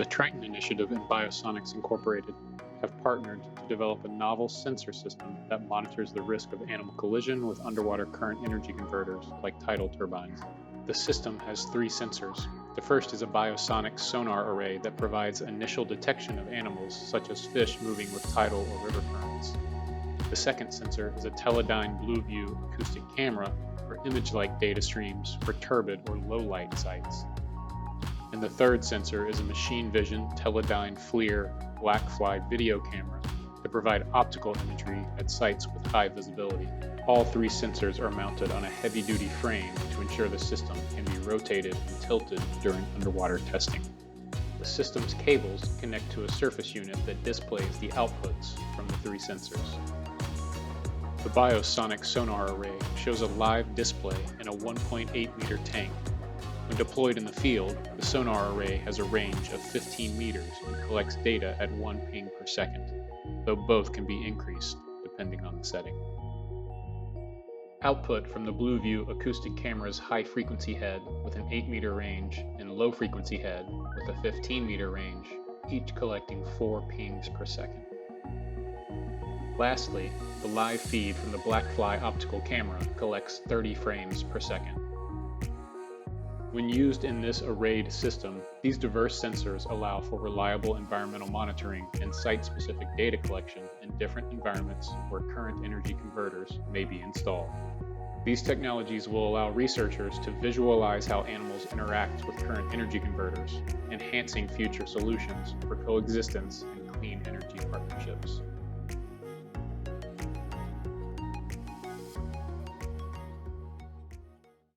The Triton Initiative and BioSonics Incorporated have partnered to develop a novel sensor system that monitors the risk of animal collision with underwater current energy converters like tidal turbines. The system has 3 sensors. The first is a BioSonics sonar array that provides initial detection of animals such as fish moving with tidal or river currents. The second sensor is a teledyne Blueview acoustic camera for image-like data streams for turbid or low-light sites. And the third sensor is a machine vision teledyne FLIR black fly video camera to provide optical imagery at sites with high visibility. All 3 sensors are mounted on a heavy-duty frame to ensure the system can be rotated and tilted during underwater testing. The system's cables connect to a surface unit that displays the outputs from the 3 sensors. The BioSonics sonar array shows a live display in a 1.8 meter tank. When deployed in the field, the sonar array has a range of 15 meters and collects data at 1 ping per second, though both can be increased depending on the setting. Output from the Blueview acoustic camera's high-frequency head with an 8-meter range and low-frequency head with a 15-meter range, each collecting 4 pings per second. Lastly, the live feed from the Blackfly optical camera collects 30 frames per second. When used in this arrayed system, these diverse sensors allow for reliable environmental monitoring and site-specific data collection in different environments where current energy converters may be installed. These technologies will allow researchers to visualize how animals interact with current energy converters, enhancing future solutions for coexistence and clean energy partnerships.